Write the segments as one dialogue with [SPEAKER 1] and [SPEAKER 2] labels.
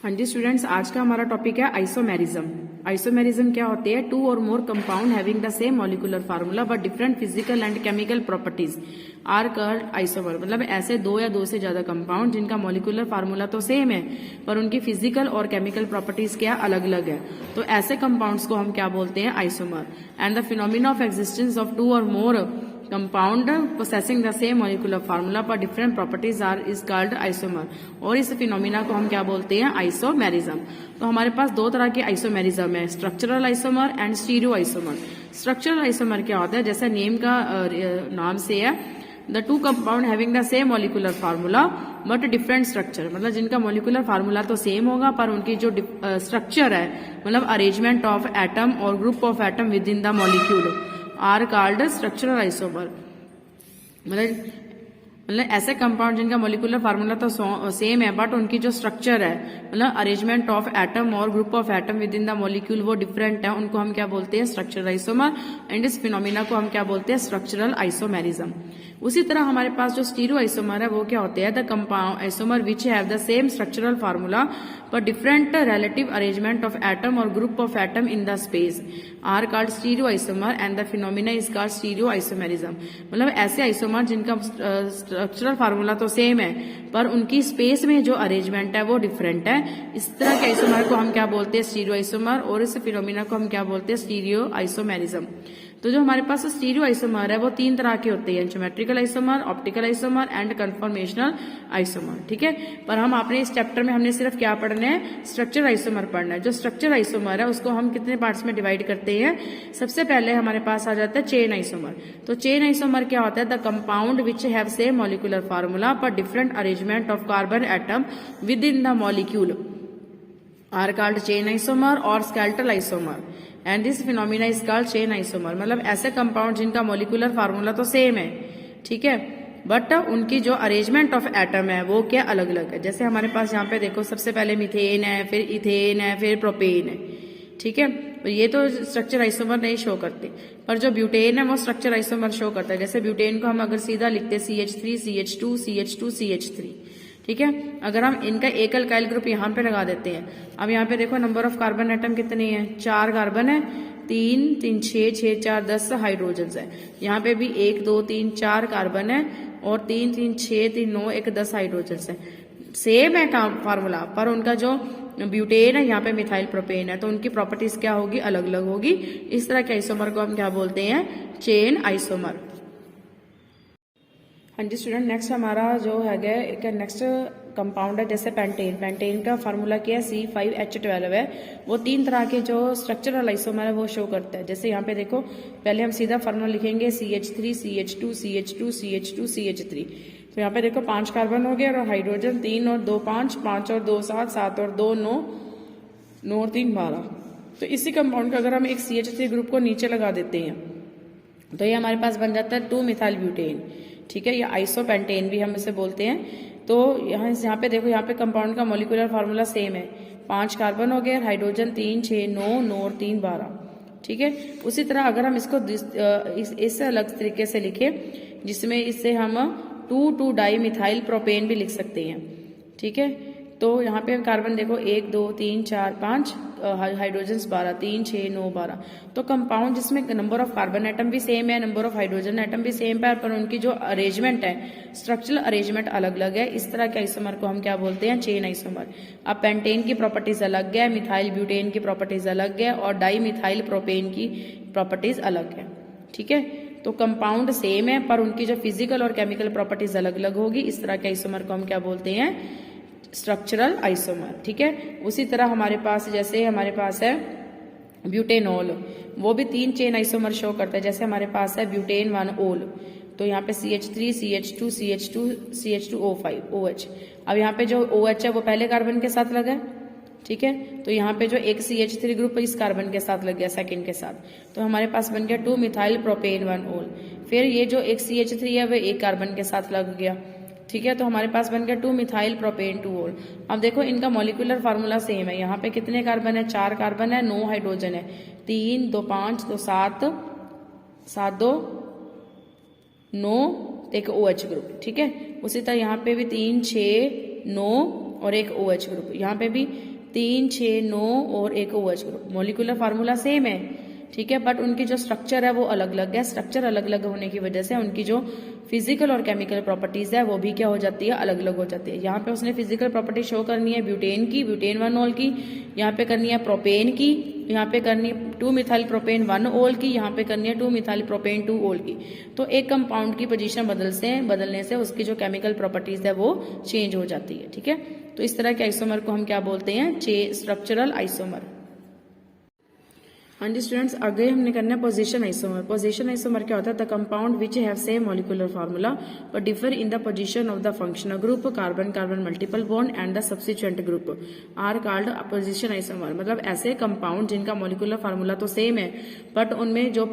[SPEAKER 1] हाँ जी स्टूडेंट्स, आज का हमारा टॉपिक है आइसोमेरिज्म। आइसोमेरिज्म क्या होते हैं? Two or more compound having the same molecular formula but different physical and chemical properties are called isomer. मतलब ऐसे दो या दो से ज्यादा कंपाउंड जिनका मॉलिक्यूलर फार्मूला तो सेम है पर उनकी फिजिकल और केमिकल प्रॉपर्टीज क्या अलग अलग है, तो ऐसे कंपाउंड्स को हम क्या बोलते हैं? Isomer. And the phenomena of existence of two or more compound possessing the same molecular formula पर different properties are is called isomer. और इस फिनोमिना को हम क्या बोलते हैं? आइसोमेरिज्म। तो हमारे पास दो तरह के आइसोमेरिज्म है, structural isomer and stereo isomer. Structural isomer क्या होता है? जैसे नेम का नाम से है, the two compound having the same molecular formula but different structure. मतलब जिनका मॉलिक्यूलर फार्मूला तो सेम होगा पर उनकी जो स्ट्रक्चर है, मतलब अरेंजमेंट ऑफ एटम और group of atom within the molecule are called structural isomer. मतलब ऐसे कंपाउंड जिनका मॉलिक्यूलर फार्मूला तो सेम है बट उनकी जो स्ट्रक्चर है, मतलब अरेंजमेंट ऑफ एटम और group of atom within the molecule वो डिफरेंट है, उनको हम क्या बोलते हैं? Structural isomer. एंड इस फिनोमिना को हम क्या बोलते हैं? Structural isomerism. उसी तरह हमारे पास जो स्टीरियो आइसोमर है वो क्या होते हैं? The compound isomer which have the same structural formula पर different relative arrangement of atom और group of atom in the space are called stereo isomer and the phenomena is called stereo isomerism. मतलब ऐसे isomer जिनका structural formula तो same है पर उनकी space में जो अरेंजमेंट है वो डिफरेंट है, इस तरह के आइसोमर को हम क्या बोलते हैं? Stereo isomer. और इस फिनोमिना को हम क्या बोलते हैं? Stereo isomerism. तो जो हमारे पास स्टीरियो आइसोमर है वो तीन तरह के होते हैं, geometrical isomer, optical isomer and conformational isomer. ठीक है, पर हम अपने इस चैप्टर में हमने सिर्फ क्या पढ़ना है? स्ट्रक्चर आइसोमर पढ़ना है। जो स्ट्रक्चर आइसोमर है उसको हम कितने पार्ट्स में डिवाइड करते हैं? सबसे पहले हमारे पास आ जाता है चेन आइसोमर। तो चेन आइसोमर क्या होता है? The compound which have same molecular formula पर different arrangement of carbon atom within the molecule are called chain isomer or skeletal isomer and this phenomena is called chain isomer. मतलब ऐसे compound जिनका molecular formula तो same है, ठीक है, but उनकी जो अरेंजमेंट ऑफ एटम है वो क्या अलग अलग है। जैसे हमारे पास यहाँ पे देखो, सबसे पहले मीथेन है, फिर इथेन है, फिर प्रोपेन है। ठीक है, तो ये तो स्ट्रक्चर आइसोमर नहीं शो करते, पर जो ब्यूटेन है वो स्ट्रक्चर आइसोमर शो करता है। जैसे ब्यूटेन को हम अगर सीधा लिखते CH3 CH2 CH2 CH3, ठीक है। अगर हम इनका एक अल्काइल ग्रुप यहाँ पे लगा देते हैं, अब यहाँ पे देखो नंबर ऑफ कार्बन एटम कितने हैं? 4 कार्बन है, 3 3 6 6 4 10 हाइड्रोजन है। यहाँ पे भी 1 2 3 4 कार्बन है और 3 3 6 3 9 1 10 हाइड्रोजन है। सेम है फार्मूला, पर उनका जो ब्यूटेन है यहाँ पे मिथाइल प्रोपेन है, तो उनकी प्रॉपर्टीज क्या होगी? अलग अलग होगी। इस तरह के आइसोमर को हम क्या बोलते हैं? Chain isomer. हाँ जी स्टूडेंट, नेक्स्ट हमारा जो है नेक्स्ट कंपाउंड है जैसे पेंटेन। पेंटेन का फार्मूला क्या है? C5H12 है। वो तीन तरह के जो स्ट्रक्चरल आइसोमर है वो शो करता है। जैसे यहाँ पे देखो, पहले हम सीधा फार्मूला लिखेंगे CH3 CH2 CH2 CH2 CH3। तो यहाँ पे देखो 5 कार्बन हो गया और हाइड्रोजन 3 और 2 5, 5 और 2 7, 7 और 2 9, 9 और 3 12। तो इसी कंपाउंड का अगर हम एक CH3 ग्रुप को नीचे लगा देते हैं तो ये हमारे पास बन जाता है 2 मिथाइल ब्यूटेन। ठीक है, या आइसोपेंटेन भी हम इसे बोलते हैं। तो यहाँ पे देखो, यहाँ पे कंपाउंड का मॉलिक्यूलर फार्मूला सेम है, 5 कार्बन हो गए, हाइड्रोजन 3 6 9 9 और 3 12। ठीक है, उसी तरह अगर हम इसको इस अलग तरीके से लिखे जिसमें इससे हम 2 डाई मिथाइल प्रोपेन भी लिख सकते हैं। ठीक है, तो यहाँ पे कार्बन देखो 1 2 3 4 5, हाइड्रोजन 12, 3 6 9 12। तो कंपाउंड जिसमें नंबर ऑफ कार्बन एटम भी सेम है, नंबर ऑफ हाइड्रोजन एटम भी सेम है, पर उनकी जो अरेंजमेंट है, स्ट्रक्चरल अरेंजमेंट अलग अलग है, इस तरह के आइसोमर को हम क्या बोलते हैं? Chain isomer. अब पेंटेन की प्रॉपर्टीज अलग है, मिथाइल ब्यूटेन की प्रॉपर्टीज अलग है और डाई मिथाइल प्रोपेन की प्रॉपर्टीज अलग है। ठीक है, तो कंपाउंड सेम है पर उनकी जो फिजिकल और केमिकल प्रॉपर्टीज अलग अलग होगी, इस तरह के आइसोमर को हम क्या बोलते हैं? Structural isomer. ठीक है, उसी तरह हमारे पास जैसे हमारे पास है ब्यूटेनॉल, वो भी 3 चेन आइसोमर शो करता है। जैसे हमारे पास है ब्यूटेन 1 ओल, तो यहाँ पे CH3 CH2 CH2 CH2O5 OH। अब यहाँ पे जो OH है वो पहले कार्बन के साथ लगा है। ठीक है, तो यहाँ पे जो एक CH3 ग्रुप इस कार्बन के साथ लग गया सेकंड के साथ, तो हमारे पास बन गया 2 मिथाइल प्रोपेन 1 ओल। फिर ये जो एक CH3 है वो एक कार्बन के साथ लग गया। ठीक है, तो हमारे पास बन गया 2 मिथाइल प्रोपेन 2 ओल। अब देखो इनका मॉलिक्यूलर फार्मूला सेम है। यहाँ पे कितने कार्बन है? 4 कार्बन है, 9 हाइड्रोजन है, 3 2 5 2 7 7 2 9 एक OH ग्रुप। ठीक है, उसी तरह यहाँ पे भी 3 6 9 और एक OH ग्रुप। यहाँ पे भी 3, 6, 9 और एक OH group. Molecular formula same है, ठीक है, बट उनकी जो स्ट्रक्चर है वो अलग अलग है। स्ट्रक्चर अलग अलग होने की वजह से उनकी जो फिजिकल और केमिकल प्रॉपर्टीज है वो भी क्या हो जाती है, अलग अलग हो जाती है। यहाँ पे उसने फिजिकल प्रॉपर्टी शो करनी है ब्यूटेन की, ब्यूटेन 1 ओल की, यहाँ पे करनी है प्रोपेन की, यहाँ पे करनी है 2 मिथाइल प्रोपेन 1 ओल की, यहाँ पे करनी है 2 मिथाइल प्रोपेन 2 ओल की। तो एक कंपाउंड की पोजीशन बदलने से उसकी जो केमिकल प्रॉपर्टीज है वो चेंज हो जाती है, ठीक है। तो इस तरह के आइसोमर को हम क्या बोलते हैं, स्ट्रक्चरल आइसोमर। हाँ जी स्टूडेंट्स, आगे हमने करना है पोजीशन आइसोमर। पोजीशन आइसोमर क्या होता है, the compound which have same molecular formula but differ in the position of the functional group, carbon carbon multiple bond and the substituent group are called position isomer. मतलब ऐसे compound जिनका molecular formula तो same है but उनमें जो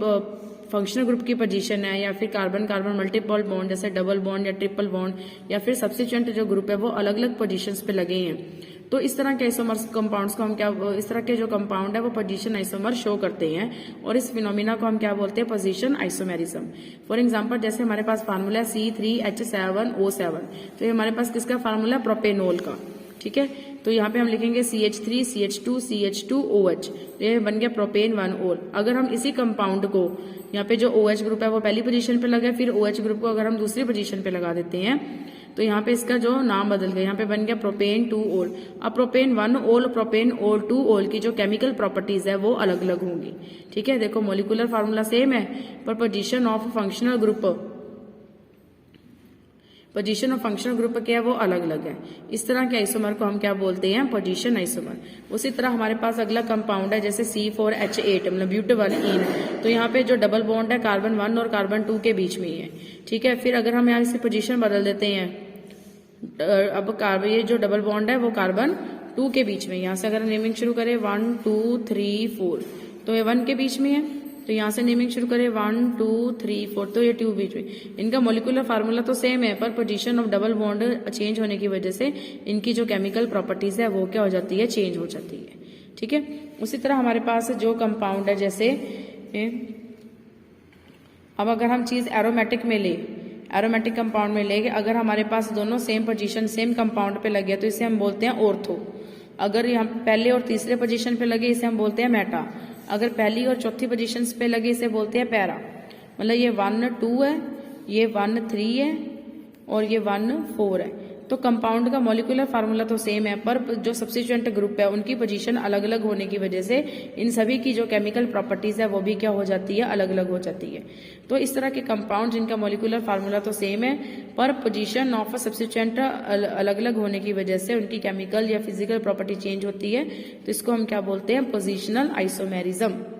[SPEAKER 1] functional group की position है या फिर कार्बन कार्बन मल्टीपल बॉन्ड जैसे डबल बॉन्ड या ट्रिपल बॉन्ड या फिर सब्स्टिट्यूएंट जो ग्रुप है वो अलग अलग पोजीशंस पे लगे हैं। तो इस तरह के आइसोमर्स कंपाउंड्स को हम क्या, इस तरह के जो कंपाउंड है वो पोजीशन आइसोमर शो करते हैं और इस फिनोमिना को हम क्या बोलते हैं, पोजीशन आइसोमेरिज्म। फॉर एग्जांपल जैसे हमारे पास फार्मूला C3H7O7, तो ये हमारे पास किसका फार्मूला, प्रोपेनोल का, ठीक है। तो यहाँ पे हम लिखेंगे CH3 CH2 CH2OH, ये बन गया प्रोपेन 1 ओल। अगर हम इसी कंपाउंड को यहाँ पे जो OH ग्रुप है वो पहली पोजीशन पे लगा, फिर OH ग्रुप को अगर हम दूसरी पोजीशन पे लगा देते हैं तो यहाँ पे इसका जो नाम बदल गया, यहाँ पे बन गया प्रोपेन 2 ओल। अब प्रोपेन 1 ओल प्रोपेन 2 ओल की जो केमिकल प्रॉपर्टीज है वो अलग अलग होंगी, ठीक है। देखो मॉलिक्यूलर फार्मूला सेम है पर पोजीशन ऑफ फंक्शनल ग्रुप क्या है वो अलग अलग है। इस तरह के आइसोमर को हम क्या बोलते हैं, पोजीशन आइसोमर। उसी तरह हमारे पास अगला कंपाउंड है जैसे C4H8 मतलब ब्यूटाइल, तो यहाँ पे जो डबल बॉन्ड है कार्बन 1 और कार्बन 2 के बीच में ही है, ठीक है। फिर अगर हम यहाँ से पोजीशन बदल देते हैं, अब ये जो डबल बॉन्ड है वो कार्बन 2 के बीच में, यहाँ से अगर नेमिंग शुरू करें 1 2 3 4 तो ये 1 के बीच में है, तो यहाँ से नेमिंग शुरू करें 1 2 3 4 तो ये 2 बीच में। इनका मॉलिक्यूलर फार्मूला तो सेम है पर position of double bond change होने की वजह से इनकी जो केमिकल प्रॉपर्टीज है वो क्या हो जाती है, चेंज हो जाती है, ठीक है। उसी तरह हमारे पास जो कंपाउंड है जैसे अब अगर हम चीज एरोमेटिक में ले, एरोमेटिक कंपाउंड में लेके अगर हमारे पास दोनों सेम पोजीशन सेम कंपाउंड पे लगे तो इसे हम बोलते हैं ऑर्थो। अगर यहाँ पहले और तीसरे पोजीशन पे लगे इसे हम बोलते हैं मेटा। अगर पहली और चौथी पोजीशन पे लगे इसे बोलते हैं पैरा। मतलब ये 1 2 है, ये 1 3 है और ये 1 4 है। तो कंपाउंड का मॉलिक्यूलर फार्मूला तो सेम है पर जो सब्स्टिट्यूएंट ग्रुप है उनकी पोजीशन अलग अलग होने की वजह से इन सभी की जो केमिकल प्रॉपर्टीज है वो भी क्या हो जाती है, अलग अलग हो जाती है। तो इस तरह के कंपाउंड जिनका मॉलिक्यूलर फार्मूला तो सेम है पर पोजीशन ऑफ सब्स्टिट्यूएंट अलग अलग होने की वजह से उनकी केमिकल या फिजिकल प्रॉपर्टी चेंज होती है, तो इसको हम क्या बोलते हैं, पोजिशनल आइसोमेरिज्म।